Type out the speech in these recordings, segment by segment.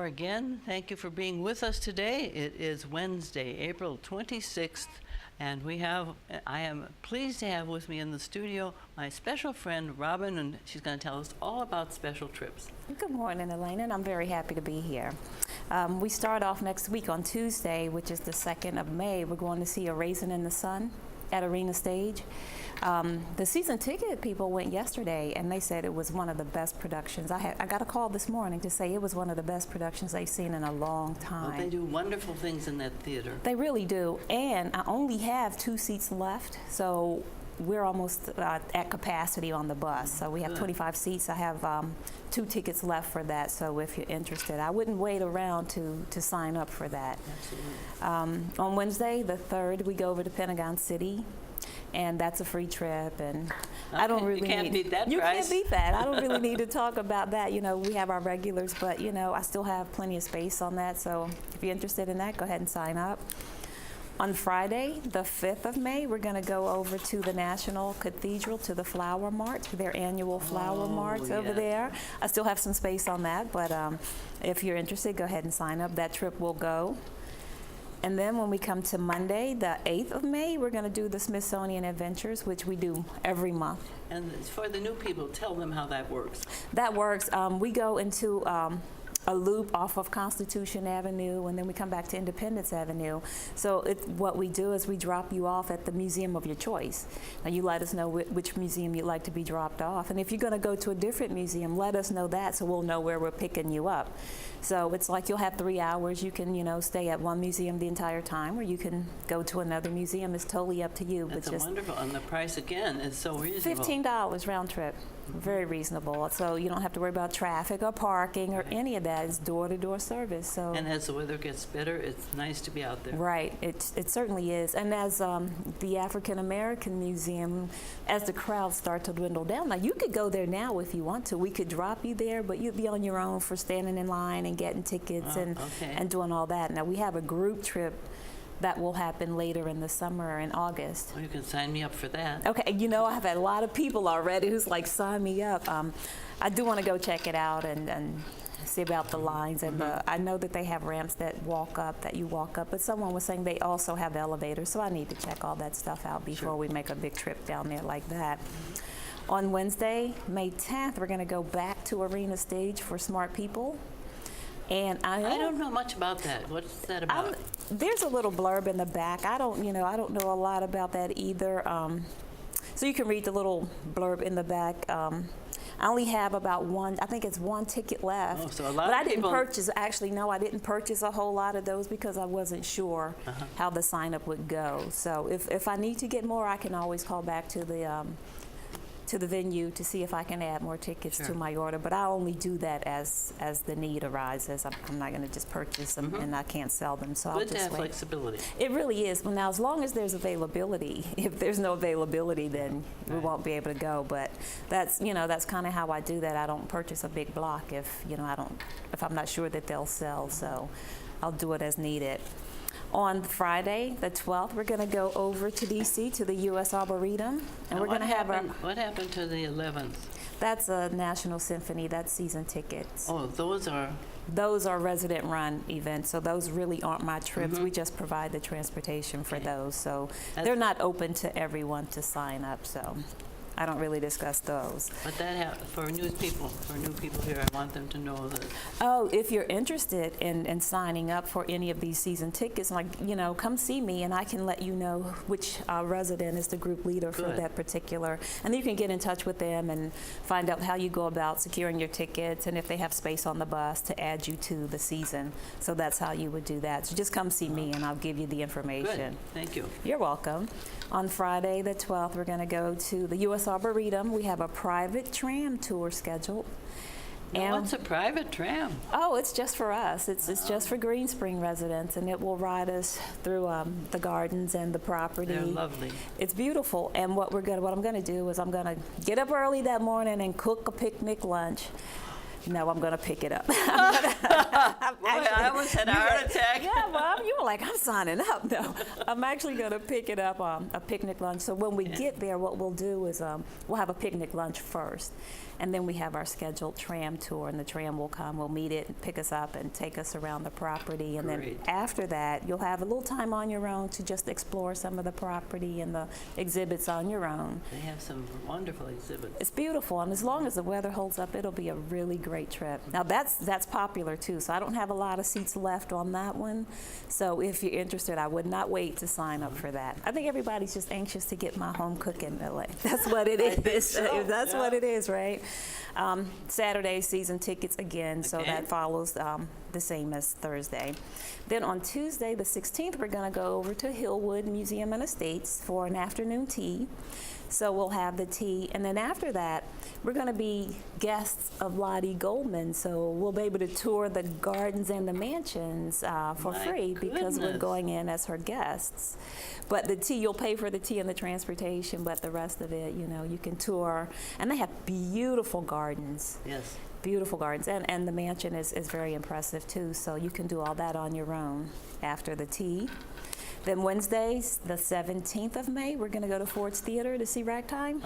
are again. Thank you for being with us today. It is Wednesday, April 26th, and I am pleased to have with me in the studio my special friend, Robin, and she's going to tell us all about special trips. Good morning, Elaine, and I'm very happy to be here. We start off next week on Tuesday, which is the 2nd of May. We're going to see A Raisin in the Sun at Arena Stage. The season ticket people went yesterday, and they said it was one of the best productions. I got a call this morning to say it was one of the best productions they've seen in a long time. Well, they do wonderful things in that theater. They really do, and I only have 2 seats left, so we're almost at capacity on the bus. So we have 25 seats. I have 2 tickets left for that, so if you're interested, I wouldn't wait around to sign up for that. Absolutely. On Wednesday, the 3rd, we go over to Pentagon City, and that's a free trip, and I don't really You can't beat that You price. can't beat that. I don't really need to talk about that. You know, we have our regulars, but you know, I still have plenty of space on that, so if you're interested in that, go ahead and sign up. On Friday, the 5th of May, we're going to go over to the National Cathedral to the Flower March, their annual Flower March over there. I still have some space on that, but if you're interested, go ahead and sign up. That trip will go. And then when we come to Monday, the 8th of May, we're going to do the Smithsonian Adventures, which we do every month. And for the new people, tell them how that works. That works. We go into a loop off of Constitution Avenue, and then we come back to Independence Avenue. So what we do is we drop you off at the museum of your choice. Now you let us know which museum you'd like to be dropped off. And if you're going to go to a different museum, let us know that so we'll know where we're picking you up. So it's like you'll have 3 hours. You can, you know, stay at one museum the entire time, or you can go to another museum. It's totally up to you. That's but just wonderful. And the price, again, is so reasonable. $15 round trip. Very reasonable. So you don't have to worry about traffic or parking or any of that. It's door-to-door service. So. And as the weather gets better, it's nice to be out there. Right. It certainly is. And as the African American Museum, as the crowds start to dwindle down, now you could go there now if you want to. We could drop you there, but you'd be on your own for standing in line and getting tickets and doing all that. Now we have a group trip that will happen later in the summer in August. Well, you can sign me up for that. Okay, you know, I've had a lot of people already who's like, sign me up. I do want to go check it out and see about the lines. And I know that they have ramps that you walk up, but someone was saying they also have elevators, so I need to check all that stuff out before we make a big trip down there like that. On Wednesday, May 10th, we're going to go back to Arena Stage for Smart People. And I don't know much about that. What's that about? There's a little blurb in the back. I don't know a lot about that either. So you can read the little blurb in the back. I only have about I think it's 1 ticket left. Oh, so a lot but of I didn't people... purchase, actually, no, I didn't purchase a whole lot of those because I wasn't sure how the sign up would go. So if I need to get more, I can always call back to the venue to see if I can add more tickets to my order, but I only do that as the need arises. I'm not going to just purchase them and I can't sell them, so I'll just wait. Good to have flexibility. It really is. Well, now, as long as there's availability. If there's no availability, then we won't be able to go. But that's kind of how I do that. I don't purchase a big block if I'm not sure that they'll sell. So I'll do it as needed. On Friday, the 12th, we're going to go over to D.C. to the U.S. Arboretum, and we're going to have what happened to the 11th? That's a National Symphony. That's season tickets. Oh, those are resident-run events, so those really aren't my trips. We just provide the transportation for those, so they're not open to everyone to sign up. So I don't really discuss those. But for new people here, I want them to know that. Oh, if you're interested in signing up for any of these season tickets, come see me and I can let you know which resident is the group leader for that particular. And you can get in touch with them and find out how you go about securing your tickets and if they have space on the bus to add you to the season. So that's how you would do that. So just come see me and I'll give you the information. Good. Thank you. You're welcome. On Friday, the 12th, we're going to go to the U.S. Arboretum. We have a private tram tour scheduled. Now, what's a private tram? Oh, it's just for us. It's just for Green Spring residents, and it will ride us through the gardens and the property. They're lovely. It's beautiful. And what I'm going to do is I'm going to get up early that morning and cook a picnic lunch. No, I'm going to pick it up. Boy, I almost had a heart attack. Yeah, well, you were like, I'm signing up. No, I'm actually going to pick it up a picnic lunch. So when we get there, what we'll do is we'll have a picnic lunch first. And then we have our scheduled tram tour, and the tram will come, we'll meet it, and pick us up, and take us around the property. And then after that, you'll have a little time on your own to just explore some of the property and the exhibits on your own. They have some wonderful exhibits. It's beautiful, and as long as the weather holds up, it'll be a really great trip. Now that's popular too, so I don't have a lot of seats left on that one. So if you're interested, I would not wait to sign up for that. I think everybody's just anxious to get my home cooking. That's what it is. So, that's what it is, right? Saturday season tickets again, so that follows the same as Thursday. Then on Tuesday, the 16th, we're going to go over to Hillwood Museum and Estates for an afternoon tea. So we'll have the tea, and then after that, we're going to be guests of Lottie Goldman, so we'll be able to tour the gardens and the mansions for free because we're going in as her guests. But the tea, you'll pay for the tea and the transportation, but the rest of it, you can tour. And they have beautiful gardens. Yes. Beautiful gardens, and the mansion is very impressive too, so you can do all that on your own after the tea. Then Wednesdays, the 17th of May, we're going to go to Ford's Theater to see Ragtime.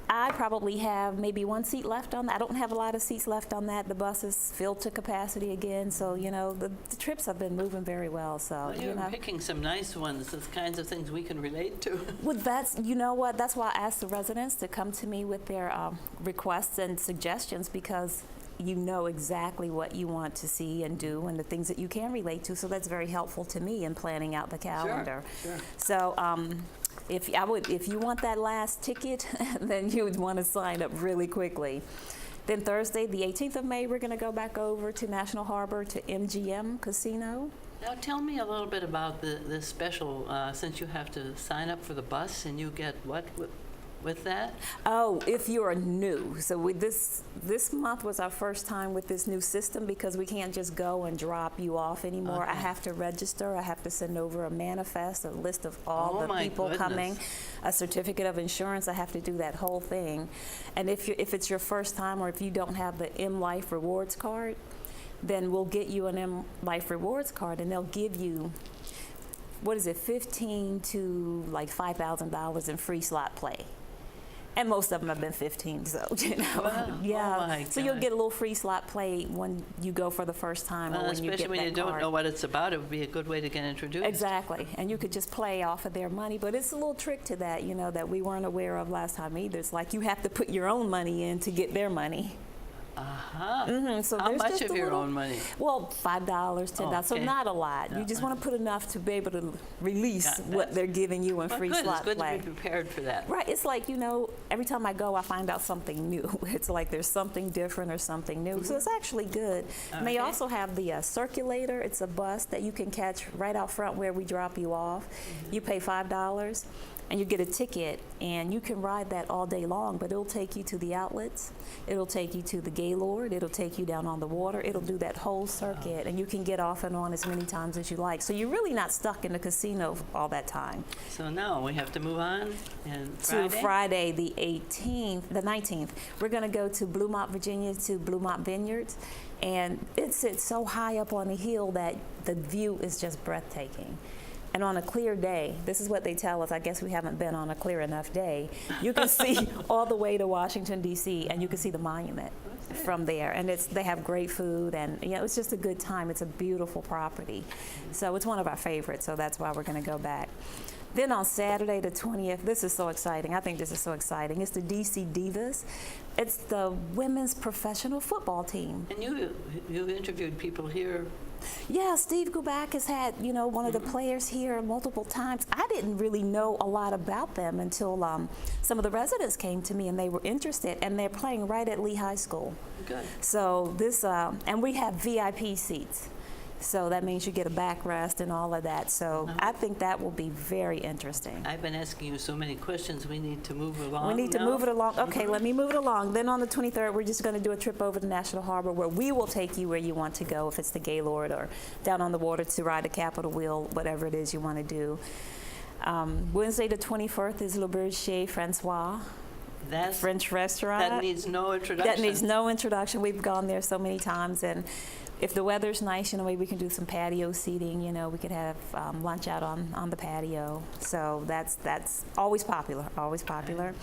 I probably have maybe one seat left on that. I don't have a lot of seats left on that. The bus is filled to capacity again, so the trips have been moving very well. So you're picking some nice ones, the kinds of things we can relate to. Well, that's that's why I asked the residents to come to me with their requests and suggestions, because you know exactly what you want to see and do and the things that you can relate to. So that's very helpful to me in planning out the calendar. Sure. So if you want that last ticket, then you would want to sign up really quickly. Then Thursday, the 18th of May, we're going to go back over to National Harbor to MGM Casino. Now tell me a little bit about this special, since you have to sign up for the bus and you get what with that? Oh, if you're new. So with this month was our first time with this new system, because we can't just go and drop you off anymore. I have to register. I have to send over a manifest, a list of all the people coming, a certificate of insurance. I have to do that whole thing. And if it's your first time, or if you don't have the M Life Rewards card, then we'll get you an M Life Rewards card, and they'll give you, what is it, $15,000 to like $5,000 in free slot play. And most of them have been 15, so Wow. yeah. Oh my so you'll get a little free slot play when you go for the first time, or when you get that especially when you don't know what it's about. It would be a good way to get introduced. Exactly, and you could just play off of their money. But it's a little trick to that, that we weren't aware of last time either. It's like you have to put your own money in to get their money. So how much of your own money? Well, $5, $10, so not a lot. You just want to put enough to be able to release what they're giving you in free slot play. It's good to be prepared for that. Right, it's like, every time I go, I find out something new. It's like there's something different or something new, so it's actually good. And they also have the circulator. It's a bus that you can catch right out front where we drop you off. You pay $5. And you get a ticket, and you can ride that all day long, but it'll take you to the outlets, it'll take you to the Gaylord, it'll take you down on the water, it'll do that whole circuit, and you can get off and on as many times as you like. So you're really not stuck in the casino all that time. So now we have to move on, and to Friday the 19th, we're going to go to Bluemont, Virginia, to Bluemont Vineyards, and it sits so high up on a hill that the view is just breathtaking. And on a clear day, this is what they tell us, I guess we haven't been on a clear enough day, you can see all the way to Washington, D.C., and you can see the monument from there. And they have great food, and it's just a good time. It's a beautiful property. So it's one of our favorites, so that's why we're going to go back. Then on Saturday the 20th, this is so exciting. I think this is so exciting. It's the DC Divas. It's the women's professional football team. And you've interviewed people here. Yeah, Steve Guback has had, one of the players here multiple times. I didn't really know a lot about them until some of the residents came to me and they were interested, and they're playing right at Lee High School. Good. So this, and we have VIP seats. So that means you get a backrest and all of that. So I think that will be very interesting. I've been asking you so many questions. We need to move along. We need to move it along. Okay, let me move it along. Then on the 23rd, we're just going to do a trip over to National Harbor, where we will take you where you want to go, if it's the Gaylord or down on the water to ride the Capitol Wheel, whatever it is you want to do. Wednesday the 21st is Le Berger Francois. That's French restaurant. That needs no introduction. That needs no introduction. We've gone there so many times, and if the weather's nice, maybe we can do some patio seating. We could have lunch out on the patio. So that's always popular, always popular. Right.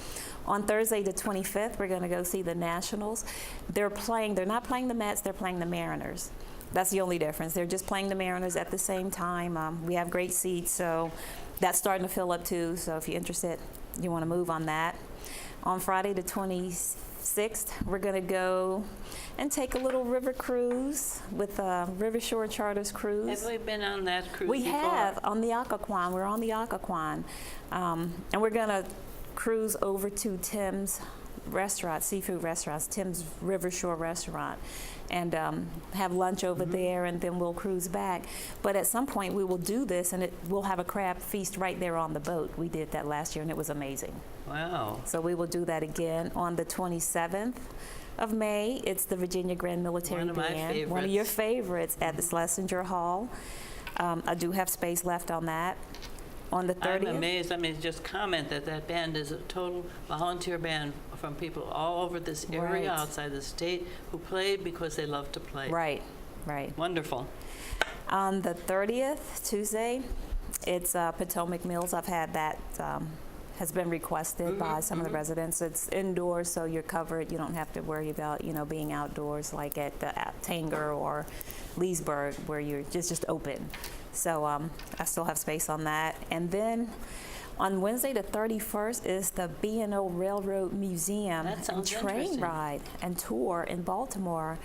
On Thursday the 25th, we're going to go see the Nationals. They're not playing the Mets, they're playing the Mariners. That's the only difference. They're just playing the Mariners at the same time. We have great seats, so that's starting to fill up too. So if you're interested, you want to move on that. On Friday the 26th, we're going to go and take a little river cruise with River Shore Charters Cruise. Have we been on that cruise We before? have, on the Occoquan. We're on the Occoquan. And we're going to cruise over to Tim's restaurant, seafood restaurants, Tim's River Shore restaurant, and have lunch over there, and then we'll cruise back. But at some point we will do this, and we'll have a crab feast right there on the boat. We did that last year, and it was amazing. Wow. So we will do that again on the 27th of May. It's the Virginia Grand Military One of my Band, one of your favorites, at the Schlesinger Hall. I do have space left on that. On the 30th. I'm amazed. Let me just comment that band is a total volunteer band from people all over this area, Right. outside the state, who played because they love to play. Right, right. Wonderful. On the 30th, Tuesday, it's Potomac Mills. I've had that, has been requested by some of the residents. It's indoors, so you're covered. You don't have to worry about, being outdoors like at Tanger or Leesburg, where you're just open. So I still have space on that. And then on Wednesday the 31st is the B&O Railroad Museum That and sounds train interesting. ride and tour in Baltimore.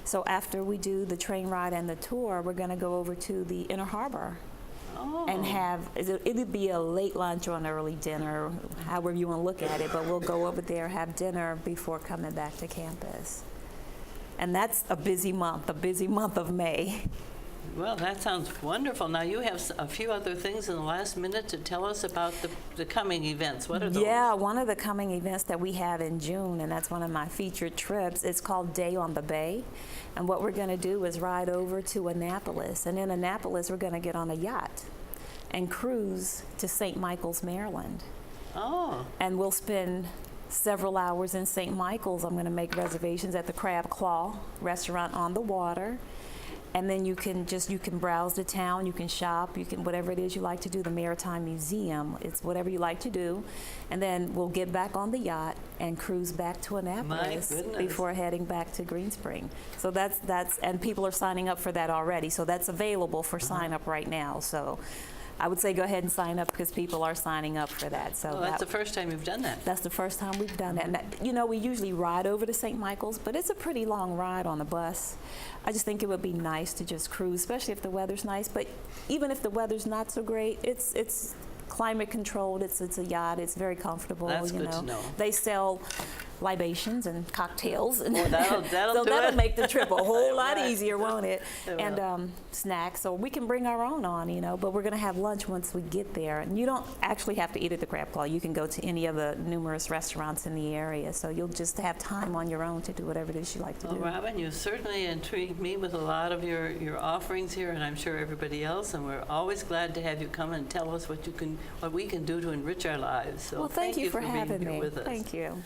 So after we do the train ride and the tour, we're going to go over to the Inner Harbor Oh. and it'll be a late lunch or an early dinner, however you want to look at it, but we'll go over there, have dinner before coming back to campus. And that's a busy month of May. Well, that sounds wonderful. Now, you have a few other things in the last minute to tell us about the coming events. What are those? Yeah, one of the coming events that we have in June, and that's one of my featured trips, it's called Day on the Bay. And what we're going to do is ride over to Annapolis. And in Annapolis, we're going to get on a yacht and cruise to St. Michael's, Maryland. Oh. And we'll spend several hours in St. Michael's. I'm going to make reservations at the Crab Claw restaurant on the water. And then you can browse the town, you can shop, you can whatever it is you like to do, the Maritime Museum, it's whatever you like to do. And then we'll get back on the yacht and cruise back to Annapolis before heading back to Green Spring. So that's and people are signing up for that already. So that's available for sign up right now. So I would say go ahead and sign up because people are signing up for that. So Well, that's the first time you've done that. that's the first time we've done that. And that, we usually ride over to St. Michael's, but it's a pretty long ride on the bus. I just think it would be nice to just cruise, especially if the weather's nice. But even if the weather's not so great, it's climate controlled. It's a yacht. It's very comfortable. That's good to know. They sell libations and cocktails, and Well, that'll so do that'll it. make the trip a whole lot Right. easier, won't it? It And snacks, so we can bring our own on, but we're going to have lunch once we get there. And you don't actually have to eat at the Crab Claw. You can go to any of the numerous restaurants in the area, so you'll just have time on your own to do whatever it is you like to Well, do. Robin, you certainly intrigued me with a lot of your offerings here, and I'm sure everybody else. And we're always glad to have you come and tell us what we can do to enrich our lives. So Well, thank you for being having here me. with us. Thank you.